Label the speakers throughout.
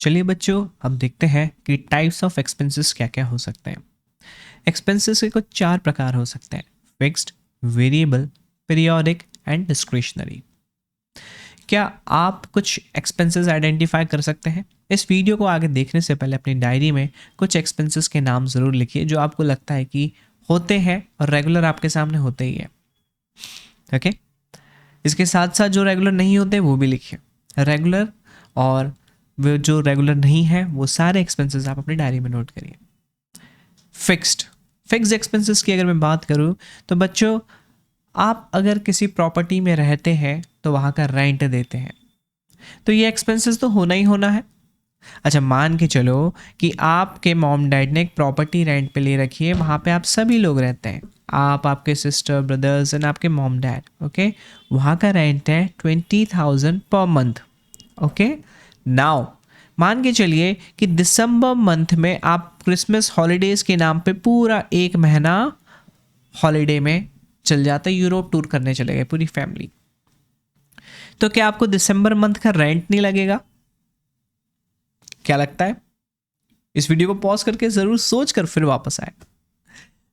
Speaker 1: चलिए बच्चों, अब देखते हैं कि टाइप्स ऑफ एक्सपेंसेस क्या क्या हो सकते हैं। एक्सपेंसेस के कुछ चार प्रकार हो सकते हैं: fixed, variable, periodic and discretionary. क्या आप कुछ एक्सपेंसेस आइडेंटिफाई कर सकते हैं? इस वीडियो को आगे देखने से पहले अपनी डायरी में कुछ एक्सपेंसेस के नाम ज़रूर लिखिए जो आपको लगता है कि होते हैं और रेगुलर आपके सामने होते ही हैं। ओके, इसके साथ साथ जो रेगुलर नहीं होते वो भी लिखिए। रेगुलर और वो जो रेगुलर नहीं है वो सारे एक्सपेंसेस आप अपनी डायरी में नोट करिए। फिक्स्ड एक्सपेंसेस की अगर मैं बात करूँ तो बच्चों, आप अगर किसी प्रॉपर्टी में रहते हैं तो वहाँ का रेंट देते हैं, तो ये एक्सपेंसेस तो होना ही होना है। अच्छा, मान के चलो कि आपके मॉम डैड ने एक प्रॉपर्टी रेंट पे ले रखी है, वहाँ पे आप सभी लोग रहते हैं, आप, आपके सिस्टर, ब्रदर्स एंड आपके मॉम डैड। ओके, वहाँ का रेंट है 20,000 पर मंथ। ओके, नाउ मान के चलिए कि दिसंबर मंथ में आप क्रिसमस हॉलीडेज़ के नाम पे पूरा एक महीना हॉलीडे में चल जाते, यूरोप टूर करने चले गए पूरी फैमिली। तो क्या आपको दिसंबर मंथ का रेंट नहीं लगेगा? क्या लगता है? इस वीडियो को पॉज करके ज़रूर सोच कर फिर वापस आए।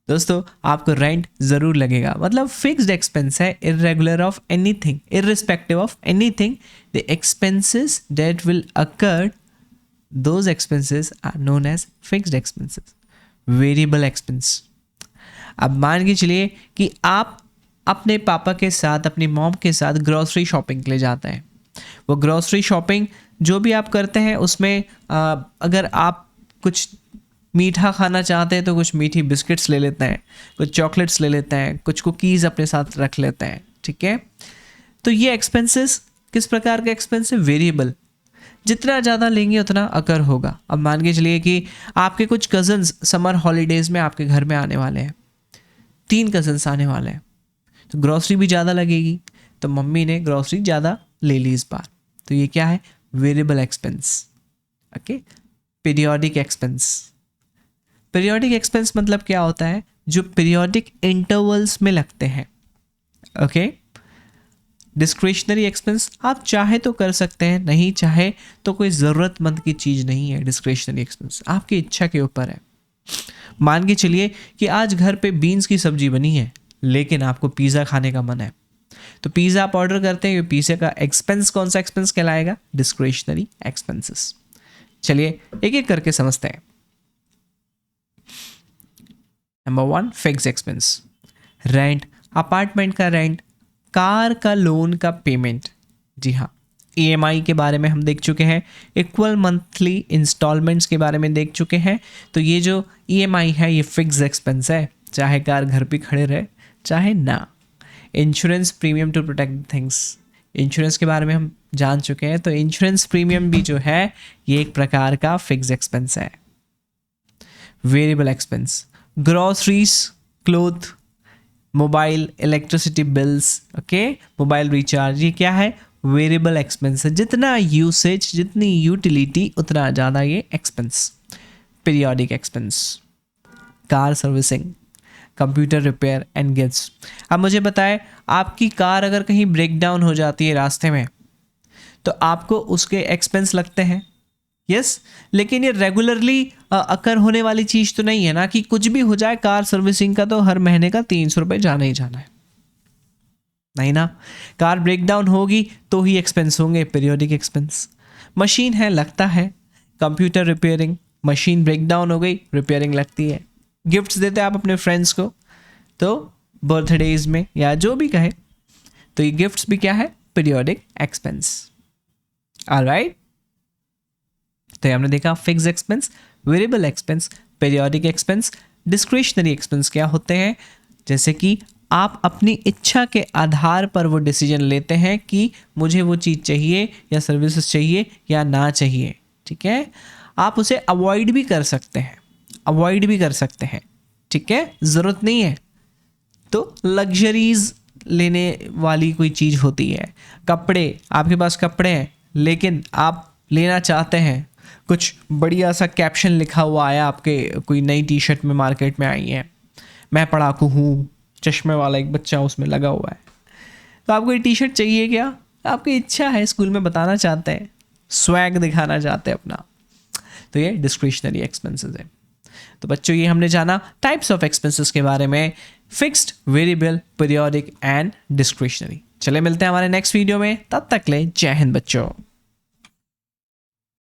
Speaker 1: दोस्तों, आपको रेंट ज़रूर लगेगा। मतलब फिक्स्ड एक्सपेंस है, irregular of anything, irrespective of anything, the expenses that will occur, those expenses are known as fixed expenses. Variable expense, अब मान के चलिए कि आप अपने पापा के साथ, अपनी मॉम के साथ ग्रॉसरी शॉपिंग के लिए जाते हैं। वो ग्रॉसरी शॉपिंग जो भी आप करते हैं उसमें अगर आप कुछ मीठा खाना चाहते हैं तो कुछ मीठी बिस्किट्स ले लेते हैं, कुछ चॉकलेट्स ले लेते हैं, कुछ कुकीज़ अपने साथ रख लेते हैं। ठीक है, तो ये एक्सपेंसेस किस प्रकार का एक्सपेंस है? वेरिएबल, जितना ज़्यादा लेंगे उतना अकर होगा। अब मान के चलिए कि आपके कुछ कज़न्स समर हॉलीडेज़ में आपके घर में आने वाले हैं, 3 कज़न्स आने वाले हैं, तो ग्रॉसरी भी ज़्यादा लगेगी, तो मम्मी ने ग्रॉसरी ज़्यादा ले ली इस बार। तो ये क्या है? Variable expense. Okay, periodic expense. Periodic expense मतलब क्या होता है? जो पीरियोडिक इंटरवल्स में लगते हैं। ओके, डिस्क्रिशनरी एक्सपेंस आप चाहे तो कर सकते हैं, नहीं चाहे तो कोई ज़रूरतमंद की चीज़ नहीं है। डिस्क्रिशनरी एक्सपेंस आपकी इच्छा के ऊपर है। मान के चलिए कि आज घर पे बीन्स की सब्जी बनी है लेकिन आपको पिज़्ज़ा खाने का मन है, तो पिज़्ज़ा आप ऑर्डर करते हैं। पिज़्ज़ा का एक्सपेंस कौन सा एक्सपेंस कहलाएगा? Discretionary expenses. चलिए एक एक करके समझते हैं। Number 1, fix expense, rent, apartment का रेंट, कार का लोन का पेमेंट। जी हाँ, ईएमआई के बारे में हम देख चुके हैं, इक्वल मंथली इंस्टॉलमेंट्स के बारे में देख चुके हैं। तो ये जो ईएमआई है ये फिक्स एक्सपेंस है, चाहे कार घर पे खड़े रहे चाहे ना। Insurance premium to protect things, insurance के बारे में हम जान चुके हैं, तो इंश्योरेंस प्रीमियम भी जो है ये एक प्रकार का फिक्स एक्सपेंस है। Variable expense, groceries, cloth, mobile, electricity bills, okay, mobile recharge, ये क्या है? वेरिएबल एक्सपेंस है। जितना यूसेज, जितनी यूटिलिटी, उतना ज़्यादा ये expense. Periodic expense, car servicing, computer repair and gifts. अब मुझे बताएं, आपकी कार अगर कहीं ब्रेक डाउन हो जाती है रास्ते में तो आपको उसके एक्सपेंस लगते हैं। यस, लेकिन ये रेगुलरली अकर होने वाली चीज़ तो नहीं है ना कि कुछ भी हो जाए कार सर्विसिंग का तो हर महीने का 300 रुपये जाना ही जाना है। नहीं ना, कार ब्रेक डाउन होगी तो ही एक्सपेंस होंगे, पीरियोडिक एक्सपेंस। मशीन है, लगता है। Computer repairing, machine break down हो गई, रिपेयरिंग लगती है। गिफ्ट्स देते हैं आप अपने फ्रेंड्स को, तो बर्थडेज में या जो भी कहे, तो ये गिफ्ट्स भी क्या है? Periodic expense. ऑलराइट, तो हमने देखा fix expense, variable expense, periodic expense. Discretionary expense क्या होते हैं? जैसे कि आप अपनी इच्छा के आधार पर वो डिसीजन लेते हैं कि मुझे वो चीज़ चाहिए या सर्विसेज चाहिए या ना चाहिए। ठीक है, आप उसे अवॉइड भी कर सकते हैं, अवॉइड भी कर सकते हैं। ठीक है, ज़रूरत नहीं है। तो लग्जरीज लेने वाली कोई चीज़ होती है, कपड़े, आपके पास कपड़े हैं लेकिन आप लेना चाहते हैं, कुछ बढ़िया सा कैप्शन लिखा हुआ आया आपके, कोई नई टी शर्ट में मार्केट में आई है, मैं पढ़ाकू हूँ, चश्मे वाला एक बच्चा उसमें लगा हुआ है, तो आपको ये टी शर्ट चाहिए क्या? आपकी इच्छा है, स्कूल में बताना चाहते हैं, स्वैग दिखाना चाहते हैं अपना, तो ये डिस्क्रिशनरी एक्सपेंसेस है। तो बच्चों ये हमने जाना टाइप्स ऑफ एक्सपेंसेस के बारे में, fixed, variable, periodic and discretionary. चले मिलते हैं हमारे नेक्स्ट वीडियो में, तब तक ले जय हिंद बच्चों।